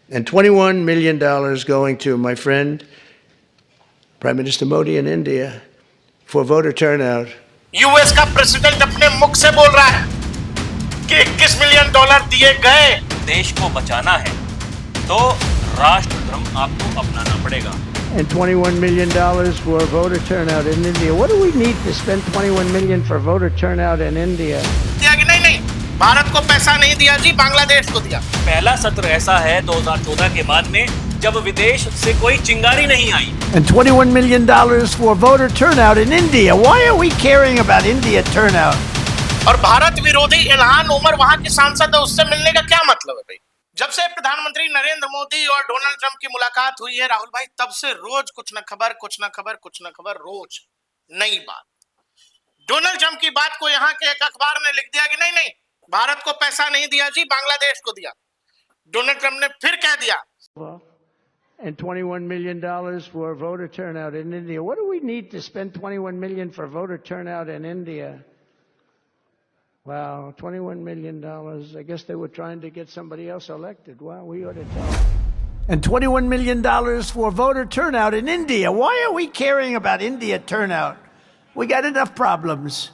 and $21 million going to my friend, Prime Minister Modi in India, for voter turnout. US का president अपने मुख से बोल रहा है कि $21 मिलियन दिए गए। देश को बचाना है तो राष्ट्रधर्म आपको अपनाना पड़ेगा। And $21 million for voter turnout in India. What do we need to spend $21 million for voter turnout in India? दिया कि नहीं, भारत को पैसा नहीं दिया जी, बांग्लादेश को दिया। पहला सत्र ऐसा है 2014 के बाद में जब विदेश से कोई चिंगारी नहीं आई। And $21 million for voter turnout in India. Why are we caring about India turnout? और भारत विरोधी इल्हान उमर वहां के सांसद है, उससे मिलने का क्या मतलब है भाई? जब से प्रधानमंत्री नरेंद्र मोदी और डोनाल्ड ट्रंप की मुलाकात हुई है राहुल भाई, तब से रोज कुछ न खबर, रोज नई बात। डोनाल्ड ट्रंप की बात को यहाँ के एक अखबार ने लिख दिया कि नहीं, भारत को पैसा नहीं दिया जी, बांग्लादेश को दिया। डोनाल्ड ट्रंप ने फिर कह दिया And $21 million for voter turnout in India. What do we need to spend $21 million for voter turnout in India? Wow, $21 million. I guess they were trying to get somebody else elected. Wow, we ought to tell. And $21 million for voter turnout in India. Why are we caring about India turnout? We got enough problems.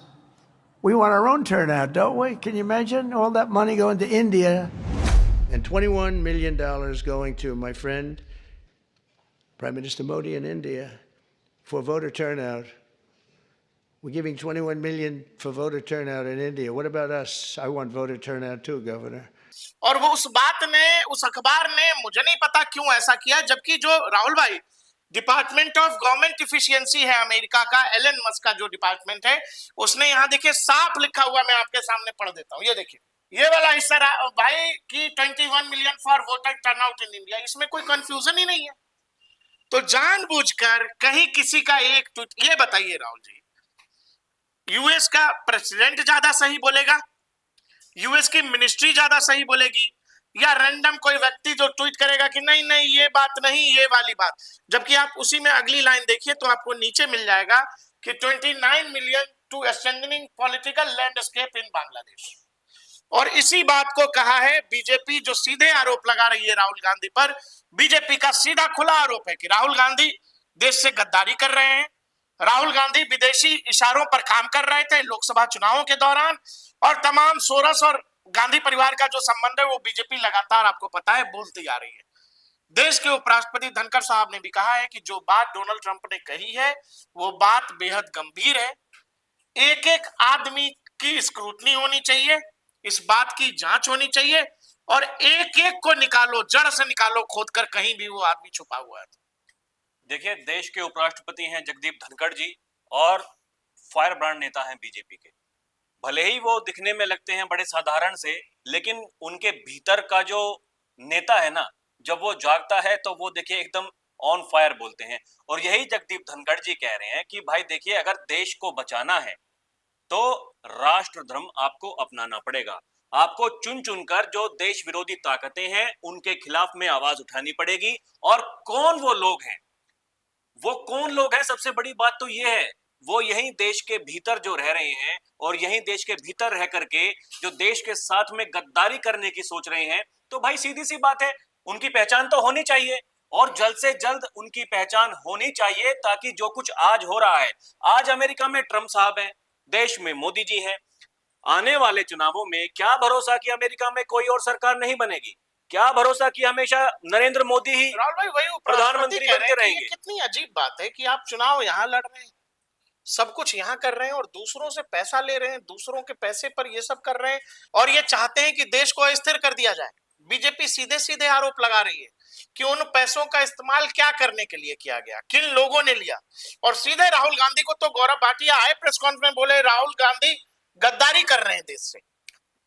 We want our own turnout, don't we? Can you imagine all that money going to India? And $21 million going to my friend, Prime Minister Modi in India, for voter turnout. We're giving $21 million for voter turnout in India. What about us? I want voter turnout too, Governor. और वो उस बात ने, उस अखबार ने, मुझे नहीं पता क्यों ऐसा किया, जबकि जो राहुल भाई डिपार्टमेंट ऑफ गवर्नमेंट इफिशियंसी है अमेरिका का, एलन मस्क का जो डिपार्टमेंट है, उसने यहाँ देखिए साफ लिखा हुआ, मैं आपके सामने पढ़ देता हूँ। ये देखिए, ये वाला हिस्सा भाई कि 21 million for voter turnout in India, इसमें कोई कंफ्यूजन ही नहीं है। तो जानबूझकर कहीं किसी का एक ट्वीट, ये बताइए राहुल जी, यूएस का प्रेसिडेंट ज्यादा सही बोलेगा, यूएस की मिनिस्ट्री ज्यादा सही बोलेगी, या रैंडम कोई व्यक्ति जो ट्वीट करेगा कि नहीं ये बात नहीं, ये वाली बात? जबकि आप उसी में अगली लाइन देखिए तो आपको नीचे मिल जाएगा कि 29 million to strengthening political landscape in Bangladesh. और इसी बात को कहा है बीजेपी, जो सीधे आरोप लगा रही है राहुल गांधी पर। बीजेपी का सीधा खुला आरोप है कि राहुल गांधी देश से गद्दारी कर रहे हैं। राहुल गांधी विदेशी इशारों पर काम कर रहे थे लोकसभा चुनावों के दौरान, और तमाम सोरस और गांधी परिवार का जो संबंध है वो बीजेपी लगातार, आपको पता है, बोलती आ रही है। देश के उपराष्ट्रपति धनखड़ साहब ने भी कहा है कि जो बात डोनाल्ड ट्रंप ने कही है वो बात बेहद गंभीर है। एक एक आदमी की स्क्रूटनी होनी चाहिए, इस बात की जांच होनी चाहिए, और एक एक को निकालो, जड़ से निकालो खोदकर, कहीं भी वो आदमी छुपा हुआ है। देखिए, देश के उपराष्ट्रपति हैं जगदीप धनखड़ जी और फायर ब्रांड नेता हैं बीजेपी के। भले ही वो दिखने में लगते हैं बड़े साधारण से, लेकिन उनके भीतर का जो नेता है ना, जब वो जागता है तो वो देखिए एकदम ऑन फायर बोलते हैं। और यही जगदीप धनखड़ जी कह रहे हैं कि भाई देखिए, अगर देश को बचाना है तो राष्ट्रधर्म आपको अपनाना पड़ेगा। आपको चुन चुनकर जो देश विरोधी ताकतें हैं उनके खिलाफ में आवाज उठानी पड़ेगी। और कौन वो लोग हैं, वो कौन लोग हैं, सबसे बड़ी बात तो ये है, वो यही देश के भीतर जो रह रहे हैं और यही देश के भीतर रह करके जो देश के साथ में गद्दारी करने की सोच रहे हैं। तो भाई सीधी सी बात है, उनकी पहचान तो होनी चाहिए, और जल्द से जल्द उनकी पहचान होनी चाहिए, ताकि जो कुछ आज हो रहा है, आज अमेरिका में ट्रंप साहब हैं, देश में मोदी जी हैं, आने वाले चुनावों में क्या भरोसा कि अमेरिका में कोई और सरकार नहीं बनेगी? क्या भरोसा कि हमेशा नरेंद्र मोदी ही प्रधानमंत्री बनते रहेंगे? कितनी अजीब बात है कि आप चुनाव यहाँ लड़ रहे हैं, सब कुछ यहाँ कर रहे हैं, और दूसरों से पैसा ले रहे हैं, दूसरों के पैसे पर ये सब कर रहे हैं, और ये चाहते हैं कि देश को अस्थिर कर दिया जाए। बीजेपी सीधे सीधे आरोप लगा रही है कि उन पैसों का इस्तेमाल क्या करने के लिए किया गया, किन लोगों ने लिया। और सीधे राहुल गांधी को तो गौरव भाटिया आए प्रेस कॉन्फ्रेंस, बोले राहुल गांधी गद्दारी कर रहे हैं देश से।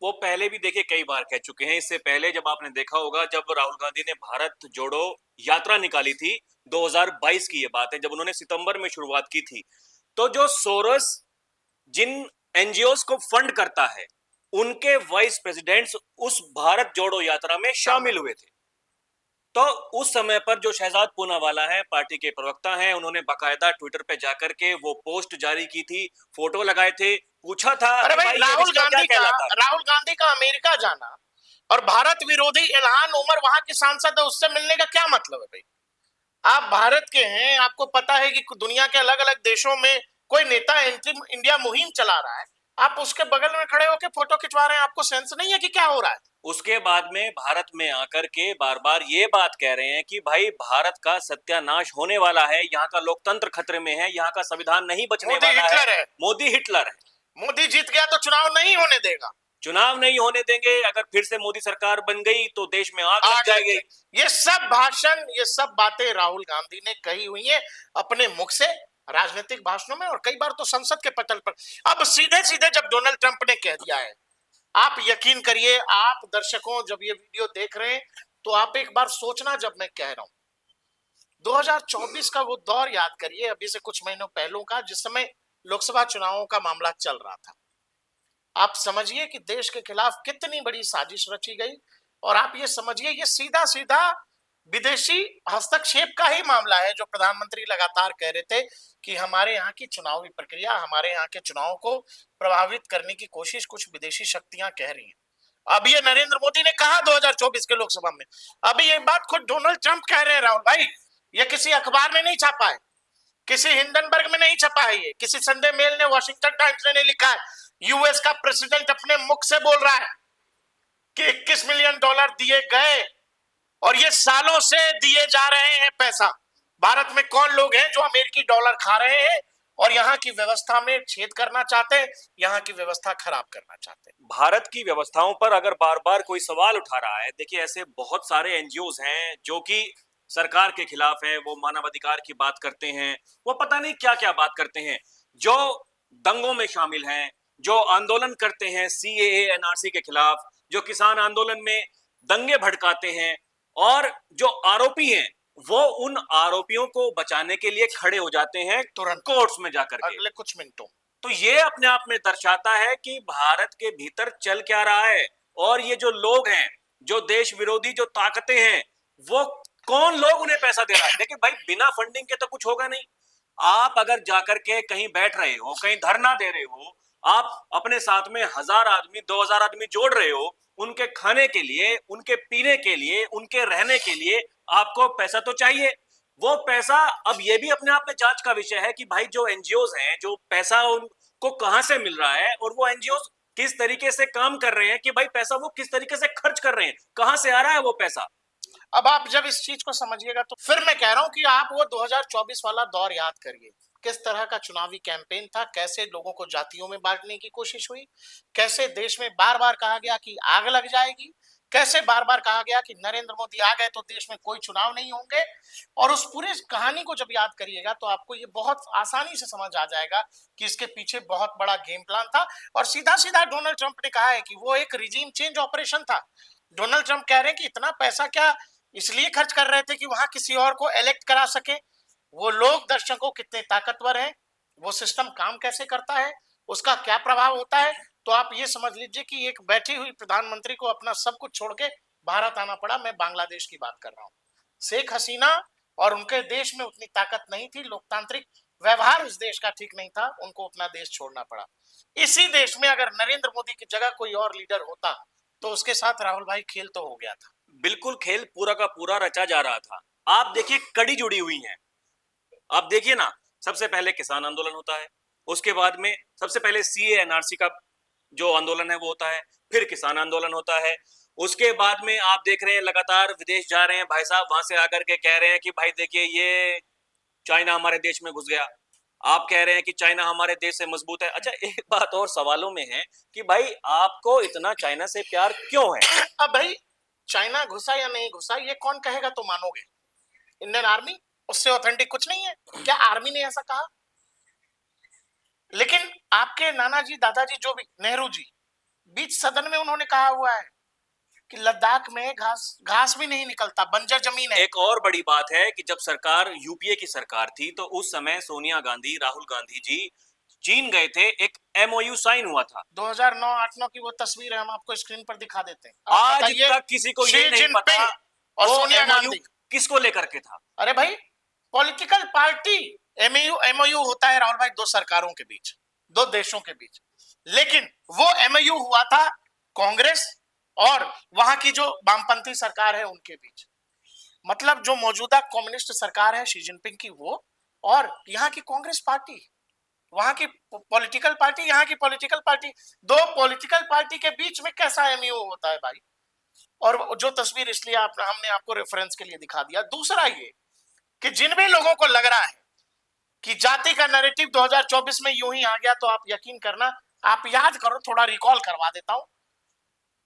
वो पहले भी देखिए कई बार कह चुके हैं। इससे पहले जब आपने देखा होगा, जब राहुल गांधी ने भारत जोड़ो यात्रा निकाली थी, 2022 की ये बात है, जब उन्होंने सितंबर में शुरुआत की थी, तो जो सोरस जिन एनजीओस को फंड करता है, उनके वाइस प्रेसिडेंट्स उस भारत जोड़ो यात्रा में शामिल हुए थे। तो उस समय पर जो शहजाद पूनावाला है, पार्टी के प्रवक्ता हैं, उन्होंने बाकायदा ट्विटर पे जाकर के वो पोस्ट जारी की थी, फोटो लगाए थे, पूछा था, अरे भाई, राहुल गांधी का अमेरिका जाना और भारत विरोधी इल्हान उमर वहां की सांसद है, उससे मिलने का क्या मतलब है भाई? आप भारत के हैं, आपको पता है कि दुनिया के अलग अलग देशों में कोई नेता एंटी इंडिया मुहिम चला रहा है, आप उसके बगल में खड़े होकर फोटो खिंचवा रहे हैं, आपको सेंस नहीं है कि क्या हो रहा है? उसके बाद में भारत में आकर के बार बार ये बात कह रहे हैं कि भाई भारत का सत्यानाश होने वाला है, यहाँ का लोकतंत्र खतरे में है, यहाँ का संविधान नहीं बचने मोदी वाला हिटलर है। मोदी हिटलर है। मोदी जीत गया तो चुनाव नहीं होने देगा। चुनाव नहीं होने देंगे, अगर फिर से मोदी सरकार बन गई तो देश में आग लग जाएगी। ये सब भाषण, ये सब बातें राहुल गांधी ने कही हुई है अपने मुख से, राजनीतिक भाषणों में, और कई बार तो संसद के पटल पर। अब सीधे सीधे जब डोनाल्ड ट्रंप ने कह दिया है, आप यकीन करिए, आप दर्शकों जब ये वीडियो देख रहे हैं तो आप एक बार सोचना, जब मैं कह रहा हूं 2024 का वो दौर याद करिए, अभी से कुछ महीनों पहलों का, जिस समय लोकसभा चुनावों का मामला चल रहा था। आप समझिए कि देश के खिलाफ कितनी बड़ी साजिश रची गई, और आप ये समझिए ये सीधा सीधा विदेशी हस्तक्षेप का ही मामला है, जो प्रधानमंत्री लगातार कह रहे थे कि हमारे यहाँ की चुनावी प्रक्रिया, हमारे यहाँ के चुनाव को प्रभावित करने की कोशिश कुछ विदेशी शक्तियां कर रही हैं। अब ये नरेंद्र मोदी ने कहा 2024 के लोकसभा में, अभी ये बात खुद डोनाल्ड ट्रंप कह रहे हैं। राहुल भाई, ये किसी अखबार ने नहीं छापा है, किसी हिंडनबर्ग में नहीं छपा है, ये किसी संडे मेल ने, वॉशिंगटन टाइम्स ने नहीं लिखा है, यूएस का प्रेसिडेंट अपने मुख से बोल रहा है कि 21 मिलियन डॉलर दिए गए, और ये सालों से दिए जा रहे हैं पैसा। भारत में कौन लोग हैं जो अमेरिकी डॉलर खा रहे हैं और यहाँ की व्यवस्था में छेद करना चाहते हैं, यहाँ की व्यवस्था खराब करना चाहते हैं? भारत की व्यवस्थाओं पर अगर बार बार कोई सवाल उठा रहा है, देखिए ऐसे बहुत सारे एनजीओज हैं जो कि सरकार के खिलाफ है, वो मानवाधिकार की बात करते हैं, वो पता नहीं क्या क्या बात करते हैं, जो दंगों में शामिल हैं, जो आंदोलन करते हैं सीएए एनआरसी के खिलाफ, जो किसान आंदोलन में दंगे भड़काते हैं, और जो आरोपी हैं वो उन आरोपियों को बचाने के लिए खड़े हो जाते हैं तुरंत कोर्ट्स में जाकर के अगले कुछ मिनटों। तो ये अपने आप में दर्शाता है कि भारत के भीतर चल क्या रहा है, और ये जो लोग हैं, जो देश विरोधी जो ताकतें हैं, वो कौन लोग उन्हें पैसा दे रहा है। देखिए भाई, बिना फंडिंग के तो कुछ होगा नहीं। आप अगर जाकर के कहीं बैठ रहे हो, कहीं धरना दे रहे हो, आप अपने साथ में 1000 आदमी 2000 आदमी जोड़ रहे हो, उनके खाने के लिए, उनके पीने के लिए, उनके रहने के लिए आपको पैसा तो चाहिए। वो पैसा, अब ये भी अपने आप में जांच का विषय है कि भाई जो एनजीओज हैं, जो पैसा उनको कहां से मिल रहा है, और वो एनजीओज किस तरीके से काम कर रहे हैं, कि भाई पैसा वो किस तरीके से खर्च कर रहे हैं, कहां से आ रहा है वो पैसा। अब आप जब इस चीज को समझिएगा तो फिर मैं कह रहा हूं कि आप वो 2024 वाला दौर याद करिए, किस तरह का चुनावी कैंपेन था, कैसे लोगों को जातियों में बांटने की कोशिश हुई, कैसे देश में बार बार कहा गया कि आग लग जाएगी, कैसे बार बार कहा गया कि नरेंद्र मोदी आ गए तो देश में कोई चुनाव नहीं होंगे। और उस पूरी कहानी को जब याद करिएगा तो आपको ये बहुत आसानी से समझ आ जाएगा कि इसके पीछे बहुत बड़ा गेम प्लान था। और सीधा सीधा डोनाल्ड ट्रंप ने कहा है कि वो एक रिजीम चेंज ऑपरेशन था। डोनाल्ड ट्रंप कह रहे हैं कि इतना पैसा क्या इसलिए खर्च कर रहे थे कि वहां किसी और को इलेक्ट करा सके। वो लोग दर्शकों कितने ताकतवर हैं, वो सिस्टम काम कैसे करता है, उसका क्या प्रभाव होता है। तो आप ये समझ लीजिए कि एक बैठी हुई प्रधानमंत्री को अपना सब कुछ छोड़ के भारत आना पड़ा। मैं बांग्लादेश की बात कर रहा हूँ। शेख हसीना और उनके देश में उतनी ताकत नहीं थी, लोकतांत्रिक व्यवहार उस देश का ठीक नहीं था, उनको अपना देश छोड़ना पड़ा। इसी देश में अगर नरेंद्र मोदी की जगह कोई और लीडर होता तो उसके साथ राहुल भाई खेल तो हो गया था। बिल्कुल, खेल पूरा का पूरा रचा जा रहा था। आप देखिए, कड़ी जुड़ी हुई है। आप देखिए ना, सबसे पहले किसान आंदोलन होता है, उसके बाद में सबसे पहले सीए एनआरसी का जो आंदोलन है वो होता है, फिर किसान आंदोलन होता है, उसके बाद में आप देख रहे हैं लगातार विदेश जा रहे हैं भाई साहब, वहां से आकर के कह रहे हैं कि भाई देखिए ये चाइना हमारे देश में घुस गया। आप कह रहे हैं कि चाइना हमारे देश से मजबूत है। अच्छा, एक बात और सवालों में है कि भाई आपको इतना चाइना से प्यार क्यों है? अब भाई चाइना घुसा या नहीं घुसा ये कौन कहेगा तो मानोगे? इंडियन आर्मी, उससे ऑथेंटिक कुछ नहीं है क्या? आर्मी ने ऐसा कहा? लेकिन आपके नाना जी, दादाजी, जो भी नेहरू जी, बीच सदन में उन्होंने कहा हुआ है कि लद्दाख में घास भी नहीं निकलता, बंजर जमीन है। एक और बड़ी बात है कि जब सरकार यूपीए की सरकार थी तो उस समय सोनिया गांधी, राहुल गांधी जी चीन गए थे, एक एमओयू साइन हुआ था 2009-8-9 की वो तस्वीर है, हम आपको स्क्रीन पर दिखा देते हैं। आज तक किसी को ये नहीं पता और सोनिया गांधी किसको लेकर के था। अरे भाई, पॉलिटिकल पार्टी एमओयू होता है राहुल भाई, दो सरकारों के बीच, दो देशों के बीच। लेकिन वो एमओयू हुआ था कांग्रेस और वहां की जो वामपंथी सरकार है उनके बीच। मतलब जो मौजूदा कम्युनिस्ट सरकार है शी जिनपिंग की, वो और यहाँ की कांग्रेस पार्टी, वहां की पॉलिटिकल पार्टी, यहाँ की पॉलिटिकल पार्टी, दो पॉलिटिकल पार्टी के बीच में कैसा एमयू होता है भाई। और जो तस्वीर इसलिए हमने आपको रेफरेंस के लिए दिखा दिया। दूसरा ये कि जिन भी लोगों को लग रहा है कि जाति का नैरेटिव 2024 में यूं ही आ गया, तो आप यकीन करना, आप याद करो, थोड़ा रिकॉल करवा देता हूं।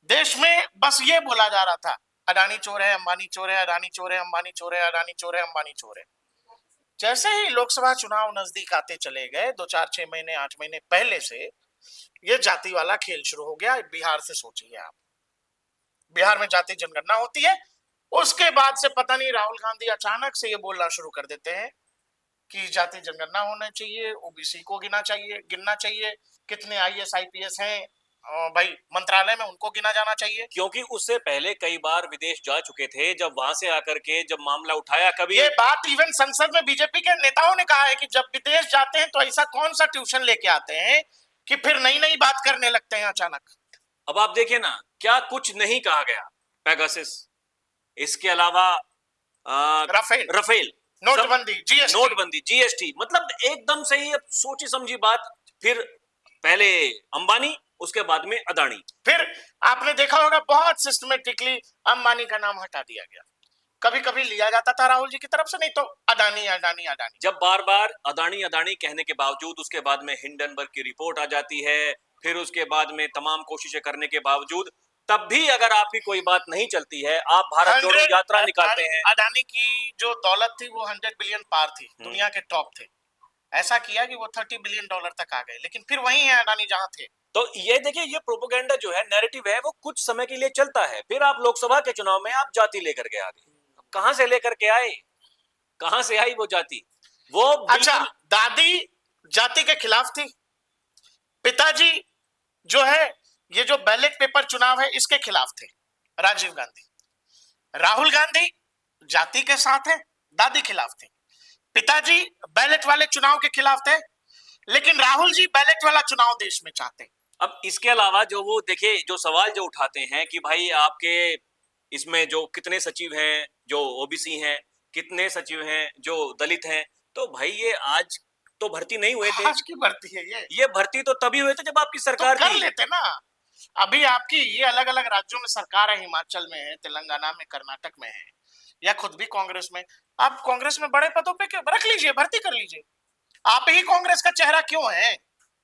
देश में बस ये बोला जा रहा था, अडानी चोर है, अंबानी चोर है, अडानी चोर है, अंबानी चोर है, अडानी चोर है, अंबानी चोर है। जैसे ही लोकसभा चुनाव नजदीक आते चले गए, 2-4-6 महीने 8 महीने पहले से ये जाति वाला खेल शुरू हो गया। बिहार से सोचिए आप, बिहार में जाति जनगणना होती है, उसके बाद से पता नहीं राहुल गांधी अचानक से ये बोलना शुरू कर देते हैं कि जाति जनगणना होना चाहिए, ओबीसी को गिनना चाहिए, कितने आईएएस आईपीएस हैं भाई मंत्रालय में, उनको गिना जाना चाहिए। क्योंकि उससे पहले कई बार विदेश जा चुके थे, जब वहां से आकर के जब मामला उठाया, कभी ये बात इवन संसद में बीजेपी के नेताओं ने कहा है कि जब विदेश जाते हैं तो ऐसा कौन सा ट्यूशन लेके आते हैं कि फिर नई नई बात करने लगते हैं अचानक। अब आप देखिए ना, क्या कुछ नहीं कहा गया, पेगासस, इसके अलावा रफेल, नोटबंदी, जीएसटी, मतलब एकदम से ही अब सोची समझी बात। फिर पहले अंबानी, उसके बाद में अदानी। फिर आपने देखा होगा बहुत सिस्टमेटिकली अंबानी का नाम हटा दिया गया। कभी कभी लिया जाता था राहुल जी की तरफ से, नहीं तो अडानी अडानी अडानी। जब बार बार अदानी अदानी कहने के बावजूद उसके बाद में हिंडनबर्ग की रिपोर्ट आ जाती है, फिर उसके बाद में तमाम कोशिशें करने के बावजूद, तब भी अगर आपकी कोई बात नहीं चलती है, आप भारत जोड़ो यात्रा निकालते हैं। अडानी की जो दौलत थी वो 100 बिलियन पार थी, दुनिया के टॉप थे। ऐसा किया कि वो $30 बिलियन तक आ गए, लेकिन फिर वही है अडानी जहां थे। तो ये देखिए, ये प्रोपेगेंडा जो है, नैरेटिव है, वो कुछ समय के लिए चलता है, फिर आप लोकसभा के चुनाव में आप जाति लेकर के आ गए। कहां से लेकर के आए, कहां से आई वो जाति? वो अच्छा, दादी जाति के खिलाफ थी, पिताजी जो है ये जो बैलेट पेपर चुनाव है इसके खिलाफ थे, राजीव गांधी। राहुल गांधी जाति के साथ है, दादी खिलाफ थे। पिताजी बैलेट वाले चुनाव के खिलाफ थे, लेकिन राहुल जी बैलेट वाला चुनाव देश में चाहते हैं। अब इसके अलावा जो वो देखिए, जो सवाल जो उठाते हैं कि भाई आपके इसमें जो कितने सचिव हैं जो ओबीसी हैं, कितने सचिव हैं जो दलित हैं, तो भाई ये आज तो भर्ती नहीं हुए थे। आज की भर्ती है ये भर्ती तो तभी हुए थे जब आपकी सरकार तो कर लेते ना। अभी आपकी ये अलग अलग राज्यों में सरकार है, हिमाचल में है, तेलंगाना में, कर्नाटक में है, या खुद भी कांग्रेस में। आप कांग्रेस में बड़े पदों पे रख लीजिए, भर्ती कर लीजिए। आप ही कांग्रेस का चेहरा क्यों है,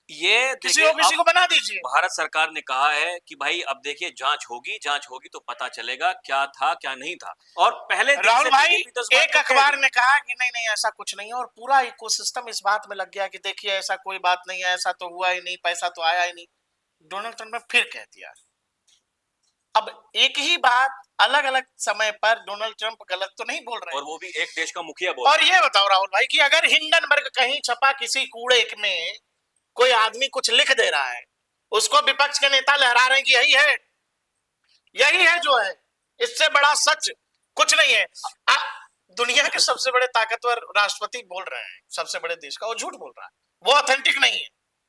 ये किसी ओबीसी को बना दीजिए। भारत सरकार ने कहा है कि भाई अब देखिए जांच होगी तो पता चलेगा क्या था क्या नहीं था। और पहले राहुल भाई, एक अखबार ने कहा कि नहीं नहीं ऐसा कुछ नहीं है, और पूरा इकोसिस्टम इस बात में लग गया कि देखिए ऐसा कोई बात नहीं है, ऐसा तो हुआ ही नहीं, पैसा तो आया ही नहीं। डोनाल्ड ट्रंप ने फिर कह दिया। अब एक ही बात अलग अलग समय पर डोनाल्ड ट्रंप गलत तो नहीं बोल रहे, और वो भी एक देश का मुखिया बोल। और ये बताओ राहुल भाई कि अगर हिंडनबर्ग कहीं छपा किसी कूड़े में कोई आदमी कुछ लिख दे रहा है, उसको विपक्ष के नेता लहरा रहे हैं कि यही है जो है, इससे बड़ा सच कुछ नहीं है। दुनिया के सबसे बड़े ताकतवर राष्ट्रपति बोल रहे हैं सबसे बड़े देश का, वो झूठ बोल रहा है, वो ऑथेंटिक नहीं है,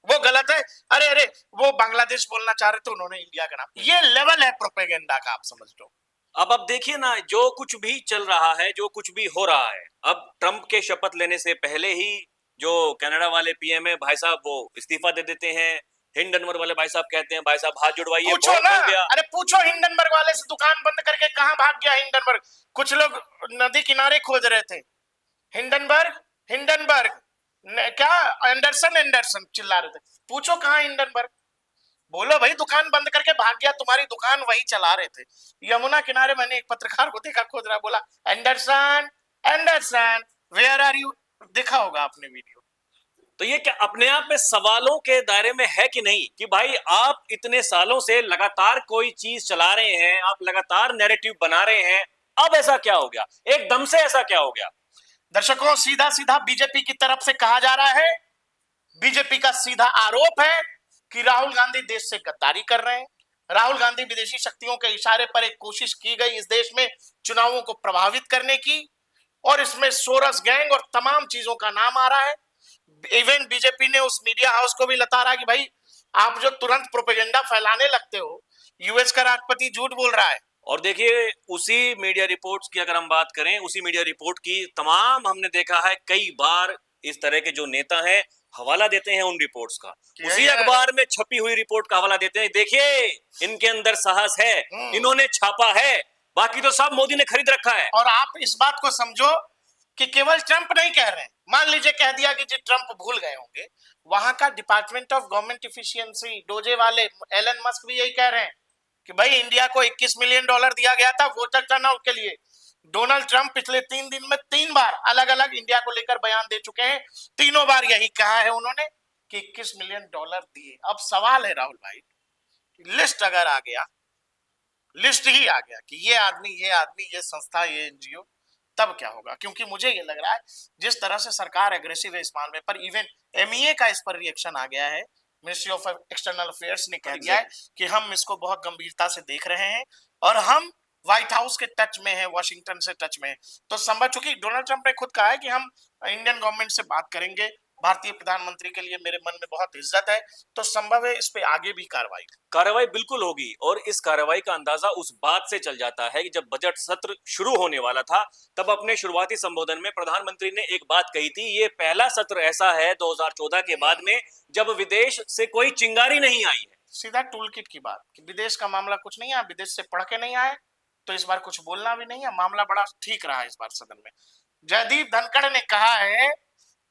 वो गलत है। अरे वो बांग्लादेश बोलना चाह रहे थे, उन्होंने इंडिया का नाम। ये लेवल है प्रोपेगेंडा का, आप समझ लो। अब देखिए ना, जो कुछ भी चल रहा है, जो कुछ भी हो रहा है, अब ट्रंप के शपथ लेने से पहले ही जो कनाडा वाले पीएम है भाई साहब, वो इस्तीफा दे देते हैं। हिंडनबर्ग वाले भाई साहब कहते हैं भाई साहब हाथ जुड़वाइए, पूछो ना, अरे पूछो हिंडनबर्ग वाले से, दुकान बंद करके कहां भाग गया हिंडनबर्ग। कुछ लोग नदी किनारे खोज रहे थे, हिंडनबर्ग क्या एंडरसन चिल्ला रहे थे, पूछो कहां हिंडनबर्ग। बोलो भाई, दुकान बंद करके भाग गया, तुम्हारी दुकान वही चला रहे थे यमुना किनारे। मैंने एक पत्रकार को देखा खोज रहा, बोला एंडरसन वेयर आर यू, देखा होगा आपने वीडियो। तो ये क्या अपने आप में सवालों के दायरे में है कि नहीं, कि भाई आप इतने सालों से लगातार कोई चीज चला रहे हैं, आप लगातार नैरेटिव बना रहे हैं, अब ऐसा क्या हो गया, एकदम से ऐसा क्या हो गया? दर्शकों, सीधा सीधा बीजेपी की तरफ से कहा जा रहा है, बीजेपी का सीधा आरोप है कि राहुल गांधी देश से गद्दारी कर रहे हैं। राहुल गांधी विदेशी शक्तियों के इशारे पर एक कोशिश की गई इस देश में चुनावों को प्रभावित करने की, और इसमें सोरस गैंग और तमाम चीजों का नाम आ रहा है। इवन बीजेपी ने उस मीडिया हाउस को भी लताड़ा कि भाई आप जो तुरंत प्रोपेगेंडा फैलाने लगते हो, यूएस का राष्ट्रपति झूठ बोल रहा है। और देखिए उसी मीडिया रिपोर्ट्स की अगर हम बात करें, उसी मीडिया रिपोर्ट की तमाम हमने देखा है कई बार इस तरह के जो नेता हैं हवाला देते हैं उन रिपोर्ट्स का, उसी है। अखबार में छपी हुई रिपोर्ट का हवाला देते हैं। देखिए इनके अंदर साहस है, इन्होंने छापा है, बाकी तो सब मोदी ने खरीद रखा है। और आप इस बात को समझो कि केवल ट्रंप नहीं कह रहे हैं, मान लीजिए कह दिया कि जी ट्रंप भूल गए होंगे, वहां का department of government efficiency Doge वाले एलन मस्क भी यही कह रहे हैं कि भाई इंडिया को $21 मिलियन दिया गया था वोटर टर्नआउट के लिए। डोनाल्ड ट्रंप पिछले 3 दिन में 3 बार अलग अलग इंडिया को लेकर बयान दे चुके हैं, तीनों बार यही कहा है उन्होंने कि $21 मिलियन दिए। अब सवाल है राहुल भाई, लिस्ट अगर आ गया, लिस्ट ही आ गया कि ये संस्था, ये एनजीओ, तब क्या होगा? क्योंकि मुझे ये लग रहा है जिस तरह से सरकार एग्रेसिव है इस मामले पर, इवन एमईए का इस पर रिएक्शन आ गया है, मिनिस्ट्री ऑफ एक्सटर्नल अफेयर्स ने कह दिया है कि हम इसको बहुत गंभीरता से देख रहे हैं और हम व्हाइट हाउस के टच में है, वॉशिंगटन से टच में है। तो संभव, चूंकि डोनाल्ड ट्रंप ने खुद कहा है कि हम इंडियन गवर्नमेंट से बात करेंगे, भारतीय प्रधानमंत्री के लिए मेरे मन में बहुत इज्जत है, तो संभव है इस पे आगे भी कार्रवाई बिल्कुल होगी। और इस कार्रवाई का अंदाजा उस बात से चल जाता है कि जब बजट सत्र शुरू होने वाला था तब अपने शुरुआती संबोधन में प्रधानमंत्री ने एक बात कही थी, ये पहला सत्र ऐसा है 2014 के बाद में जब विदेश से कोई चिंगारी नहीं आई है। सीधा टूल किट की बात कि विदेश का मामला कुछ नहीं है, विदेश से पढ़ के नहीं आए तो इस बार कुछ बोलना भी नहीं है, मामला बड़ा ठीक रहा इस बार सदन में। जयदीप धनखड़ ने कहा है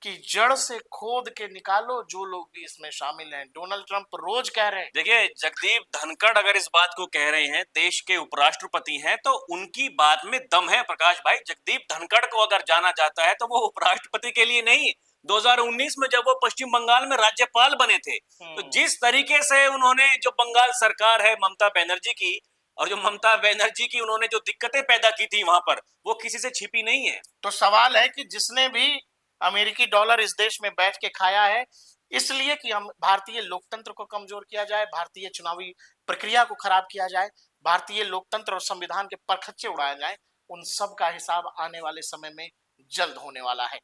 कि जड़ से खोद के निकालो जो लोग भी इसमें शामिल हैं। डोनाल्ड ट्रंप रोज कह रहे हैं। देखिए जगदीप धनखड़ अगर इस बात को कह रहे हैं, देश के उपराष्ट्रपति हैं, तो उनकी बात में दम है प्रकाश भाई। जगदीप धनखड़ को अगर जाना जाता है तो वो उपराष्ट्रपति के लिए नहीं, 2019 में जब वो पश्चिम बंगाल में राज्यपाल बने थे, तो जिस तरीके से उन्होंने जो बंगाल सरकार है ममता बनर्जी की, और जो ममता बनर्जी की उन्होंने जो दिक्कतें पैदा की थी वहां पर, वो किसी से छिपी नहीं है। तो सवाल है कि जिसने भी अमेरिकी डॉलर इस देश में बैठ के खाया है, इसलिए कि हम भारतीय लोकतंत्र को कमजोर किया जाए, भारतीय चुनावी प्रक्रिया को खराब किया जाए, भारतीय लोकतंत्र और संविधान के परखच्चे उड़ाए जाए, उन सब का हिसाब आने वाले समय में जल्द होने वाला है।